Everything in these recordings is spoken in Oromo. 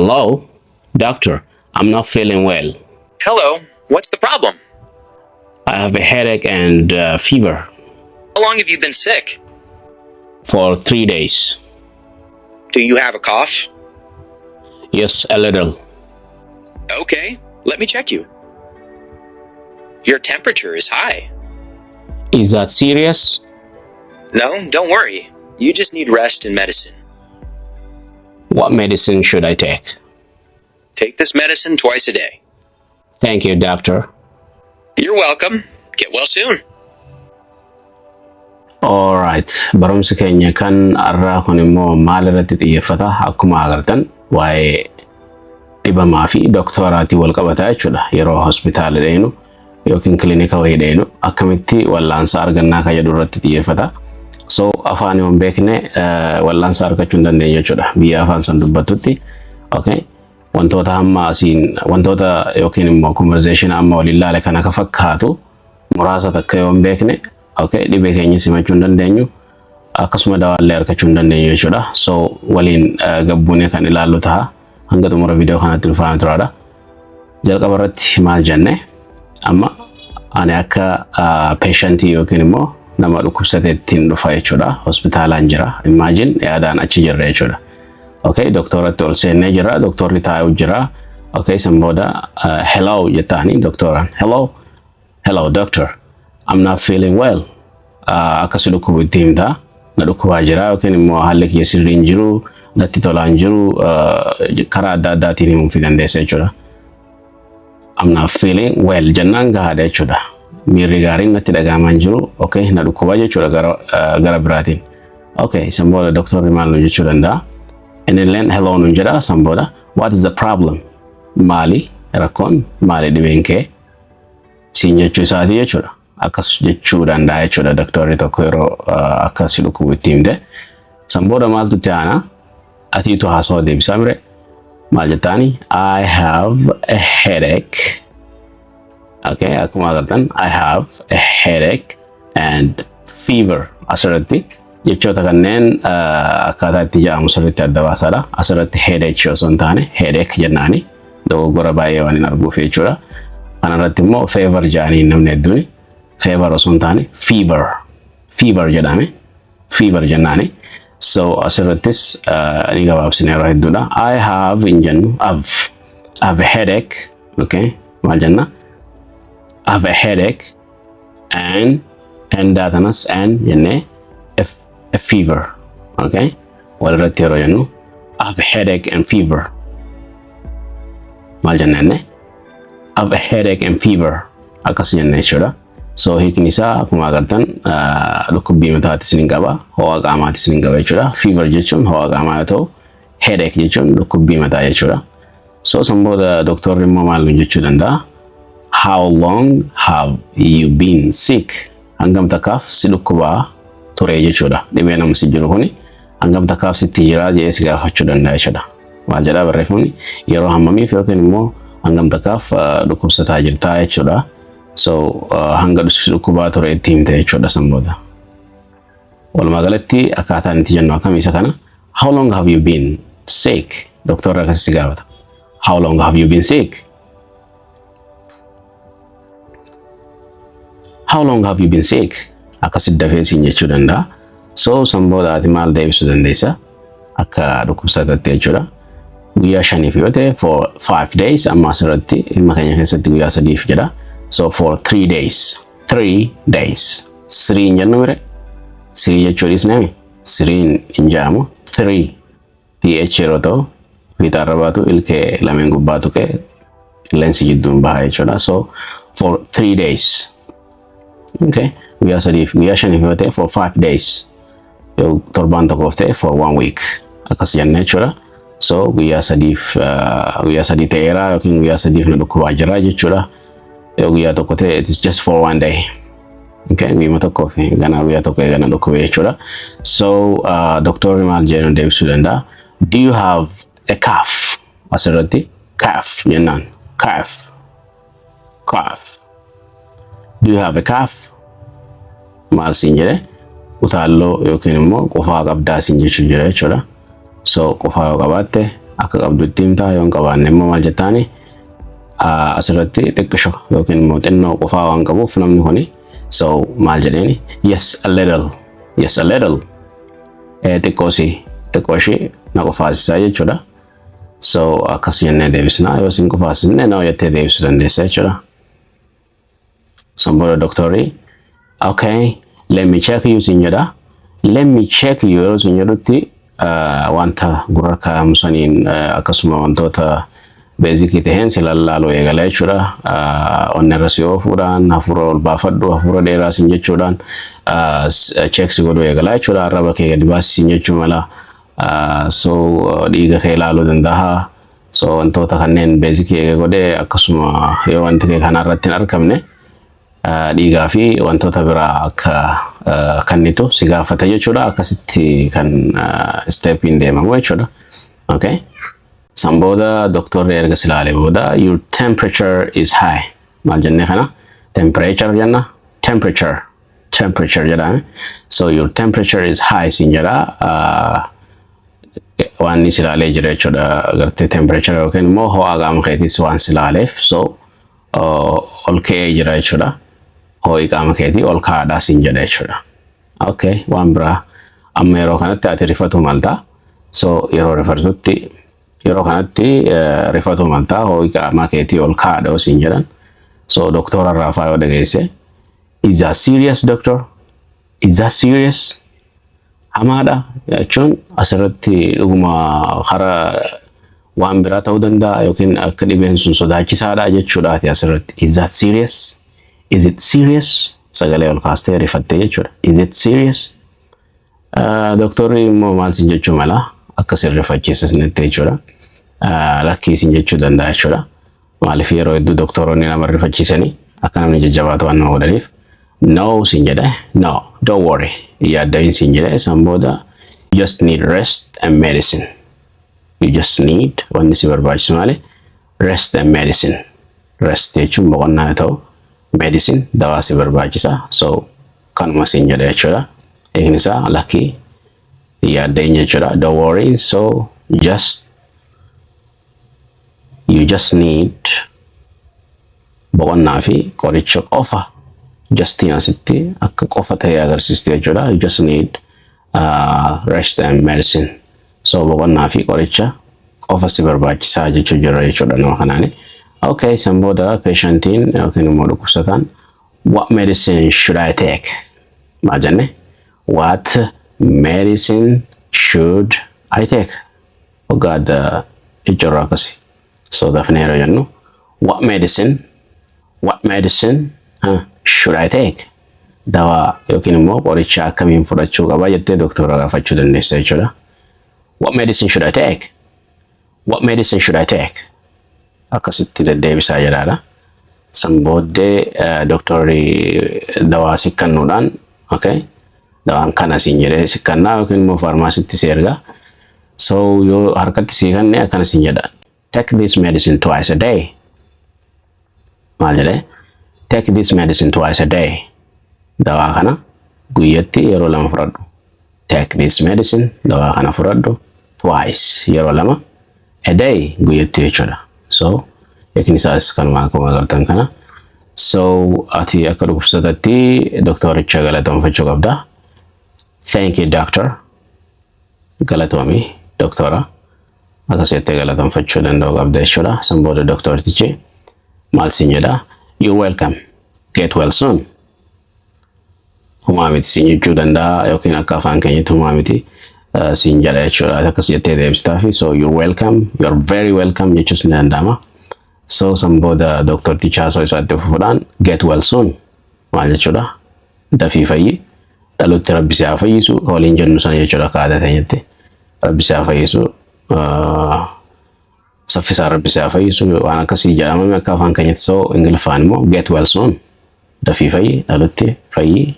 Hello, doctor. I'm not feeling well. Hello, what's the problem? I have a headache and fever How long have you been sick? for 3 days. Do you have a cough? Yes, a little. Okay, let me check you. Your temperature is high. Is that serious? No, don't worry. You just need rest and medicine. What medicine should I take? Take this medicine twice a day. Thank you, doctor. You're welcome. Get well soon. Alright, barumsi keenya kan arraa kun immoo maal irratti xiyyeeffata akkuma agartan waa'ee dhibamaa fi doktoraatii wal qabataa jechuudha. Yeroo hospitaala deenu yookiin kilinika wayii deenu akkamitti wallaansa argannaa kan jedhu irratti xiyyeeffata. So afaan hin beekne wallaansa argachuu hin dandeenye jechuudha. Biyya afaan san dubbatutti. Okay. Wantoota hamma asiin wantoota yookiin immoo conversation amma waliin ilaale kan akka fakkaatu muraasa takka yoo hin beekne okay dhibee keenya simachuu hin dandeenyu akkasuma dawaallee argachuu hin dandeenyu jechuudha. So waliin gabbuunee kan ilaallu ta'a hanga xumura viidiyoo kanatti dhufaan turaadha. Jalqaba irratti maal jenne amma ani akka patientii yookiin immoo nama dhukkubsateettiin dhufa jechuudha. Hospitaalaan jira. Imagine yaadaan achi jirra jechuudha. Okay, doktoratti ol seennee jira. Doktorri taa'u jira. Okay, sanbooda hello jettaani doktoraan. Hello doctor. I'm not feeling well. Akkasii dhukkubu itti himta. Na dhukkubaa jira yookiin immoo haalli kiyya sirrii hin jiru, natti tolaa hin jiru, karaa adda addaatiin himuu fi dandeessa jechuudha. I'm not feeling well jennaan gahaadha jechuudha. Miirri gaariin natti dhagaamaa hin jiru. Okay, na dhukkubaa jechuudha gara biraatiin. Okay, sanbooda doktorri maal nu jechuu danda'a? Inni hello nun jedha sanbooda what is the problem? Maali rakkoon maali dhibeen kee? Siin jechuu isaati jechuudha. Akkas jechuu danda'a jechuudha doktorri tokko yeroo akkasi dhukkubu itti himte. Sanbooda maaltu itti aana? Atiitu haasawaa deebisaa mire. Maal jettaani? I have a headache. Okay, akkuma agartan I have a headache and fever. Asirratti jechoota kanneen akkaataa itti jedhamu sirriitti adda baasaadha. Asirratti headache osoo hin taane headache jennaani dogoggora baay'ee waan hin arguuf jechuudha. Kanarratti immoo fever jedhanii namni hedduun fever osoo hin taane fever jedhame fever jennaani. So asirrattis ni gabaabsine yeroo hedduudha. I have hin jennu have a headache. Okay, maal jenna? I have a headache and daatanas and jennee a fever. Okay, walirratti yeroo jennu I have a headache and fever. Maal jennee? I have a headache and fever. Akkas jennee jechuudha. So hiikni isaa akkuma agartan dhukkubbii mataatti isin qaba, ho'a qaamaatti isin qaba jechuudha. Fever jechuun ho'a qaamaa yoo ta'u, headache jechuun dhukkubbii mataa jechuudha. So sanbooda doktorri immoo maal jechuu danda'a? How long have you been sick? Hangam takkaaf si dhukkubaa ture jechuudha. Dhibee nama si jiru kuni hangam takkaaf sitti jira jedhee si gaafachuu danda'a jechuudha. Maal jedhaa barreeffamni? Yeroo hammamiif yookiin immoo hangam takkaaf dhukkubsataa jirtaa jechuudha. So hanga dhukkubaa ture itti himte jechuudha sanbooda. Walumaa galatti akkaataan itti jennu akkam isa kana? How long have you been sick? Doktorri akkasii si gaafata. How long have you been sick? How long have you been sick? Akkasitti dafee siin jechuu danda'a. So sanbooda ati maal deebisuu dandeessa? Akka dhukkubsataatti jechuudha. Guyyaa shaniif yoo ta'e for 5 days amma asirratti dhimma keenya keessatti guyyaa sadiif jedha. So for 3 days. 3 days. 3 hin jennu mire? 3 jechuu dhiisnee? 3 hin jedhamu. 3 TH yeroo ta'u fiixaarra baatu ilkee lameen gubbaa tuqee qilleensi jidduun baha jechuudha. So for 3 days. Okay. Guyyaa shaniif yoo ta'e for 5 days. Yoo torbaan tokkoof ta'e for 1 week. Akkas jennee jechuudha. So guyyaa sadii ta'eera yookiin guyyaa sadiif na dhukkubaa jira jechuudha. Yoo guyyaa tokko ta'e it is just for 1 day. Okay, guyyaa tokkoof guyyaa tokko eegana dhukkubee jechuudha. So doktorri maal jedhu deebisuu danda'a? Do you have a cough? Asirratti cough jennaan. Cough. Do you have a cough? Maal siin jedhe? Utaalloo yookiin immoo qofaa qabdaa siin jechuu jira jechuudha. So qofaa yoo qabaatte akka qabdutti himtaa yoo hin qabaanne immoo maal jettaani asirratti xiqqisho yookiin immoo xinnoo qofaa waan qabuuf namni kuni so maal jedheeni yes a little xiqqooshii na qofaasisaa jechuudha. So akkas jennee deebisna yoo isin qofaasifne na jettee deebisuu dandeessa jechuudha. Sanbooda doktorri okay let me check you sin jedha. Let me check you yoo sin jedhutti wanta gurra kaa'amu saniin akkasuma wantoota beezikii taheen si lallaaluu eegala jechuudha. Onnirra si oofuudhaan hafuura ol baafadhu hafuura dheeraa sin jechuudhaan check si godhuu eegala jechuudha. Arraba kee gadi baasisin jechuu mala. So dhiiga kee ilaaluu danda'a. So wantoota kanneen beezikii eega godhee akkasuma yoo wanti kee kanarratti hin argamne dhiigaa fi wantoota biraa akka kannitu si gaafata jechuudha. Akkasitti kan steppiin deemamu jechuudha. Okay. Sanbooda doktorri erga silaalee booda your temperature is high. Maal jennee kana? Temperature jenna. Temperature jedhame. So your temperature is high sin jedha. Waan ni silaalee jira jechuudha. Gartee temperature yookiin immoo ho'a qaama keetiis waan silaaleef so ol ka'ee jira jechuudha. Ho'i qaama keetii ol ka'aadhaa sin jedha jechuudha. Okay, waan biraa amma yeroo kanatti ati rifatu malta. So yeroo kanatti rifatu malta ho'i qaama keetii ol ka'aadha sin jedhan. So doktora irraa yoo dhageesse is that serious doctor? Is that serious? Hamaadha jechuun asirratti dhuguma hara waan biraa ta'uu danda'a yookiin akka dhibeen sun sodaachisaadha jechuudhaati asirratti. Is that serious? Is it serious? Sagalee ol kaastee rifattee jechuudha. Is it serious? Doktorri immoo maal sin jechuu mala akka sin rifachiisisnetti jechuudha. Lakkii sin jechuu danda'a jechuudha. Maaliif yeroo hedduu doktoroonni nama rifachiisanii akka namni jajjabaatu waan nama godhaniif. No sin jedhe. No, don't worry. Yaaddayin sin jedhe sanbooda you just need rest and medicine. You just need wanni si barbaachisu maali? Rest and medicine. Rest jechuun boqonnaa yoo ta'u medicine dawaa si barbaachisa. So kanuma sin jedhe jechuudha. Eegni isaa lakkii yaaddayin jechuudha. Don't worry. So you just need boqonnaa fi qoricha qofa. Justiin asitti akka qofa ta'ee agarsiiste jechuudha. You just need rest and medicine. So boqonnaa fi qoricha qofa si barbaachisaa jechuu jira jechuudha nama kanaani. Okay, sanbooda patientiin yookiin immoo dhukkubsataan what medicine should I take? Maal jenne? What medicine should I take? Ogaadha jechuudha akkasi. So dafnee yeroo jennu what medicine should I take? Dawaa yookiin immoo qoricha akkamiin fudhachuu qaba jettee doktora gaafachuu dandeessa jechuudha. What medicine should I take? What medicine should I take? Akkasitti deddeebisaa jedhaadha. Sanbooddee doktorri dawaa sikkannuudhaan okay dawaan kana siin jedhee sikkannaa yookiin immoo faarmaasitti si erga. So yoo harkatti si kanne akkana siin jedha. Take this medicine twice a day. Maal jedhee? Take this medicine twice a day. Dawaa kana guyyatti yeroo lama fudhadhu. Take this medicine dawaa kana fudhadhu twice yeroo lama a day guyyatti jechuudha. So eekni isaas kanuma akkuma agartan kana. So ati akka dhukkubsatatti doktoricha galatoomfachuu qabda. Thank you doctor. Galatoomi doktora. Akkasitti galatoomfachuu danda'u qabda jechuudha. Sanbooda doktortichi maal siin jedha? You're welcome. Get well soon. Humaa miti siin jechuu danda'a yookiin akka afaan keenyatti humaa miti siin jedha jechuudha. Akkas jettee deebistaafi. So you're welcome. You're very welcome jechuus ni danda'ama. So sanbooda doktorticha haasoo isaatti fufuudhaan get well soon. Maal jechuudha? Dafii fayyi. Dhalotti rabbi si haa fayyisu. Waliin jennu sana jechuudha akka aadaa teenyatti. Rabbi si haa fayyisu. Saffisaa rabbi si haa fayyisu waan akkasii jedhamame akka afaan keenyatti. So ingiliffaan immoo get well soon. Dafii fayyi. Dhalotti fayyi.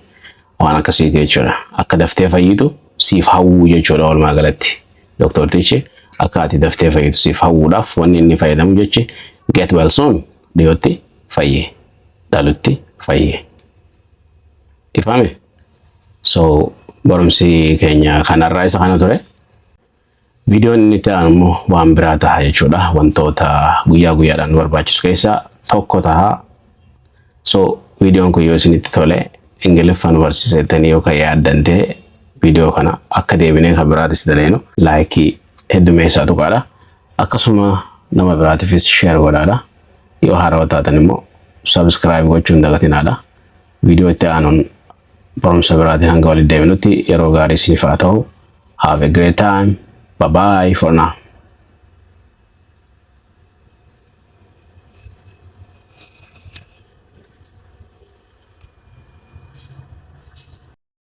Waan akkasiiti jechuudha. Akka daftee fayyitu siif hawwuu jechuudha walumaa galatti. Doktortichi akka ati daftee fayyitu siif hawwuudhaaf wanni inni fayyadamu jechi get well soon dhiyootti fayyi. Dhalotti fayyi. Ifame? So barumsi keenya kanarraa isa kana ture. Viidiyoon inni itti aanu immoo waan biraa ta'a jechuudha. Wantoota guyyaa guyyaadhaan barbaachisu keessaa tokko ta'a. So viidiyoon kun yoo isinitti tole Ingiliffaan barsiisettanii yookaan yaaddan ta'e viidiyoo kana akka deebinee kan biraatis daleenu laayikii heddumeessaa tuqaadha. Akkasuma nama biraatiifis sheer godhaadha. Yoo haarawaa taatan immoo subscribe gochuun dagatinaadha. Viidiyoo itti aanuun barumsa biraatiin hanga walitti deebinutti yeroo gaarii isiniif haa ta'u. Have a great time. Bye bye for now.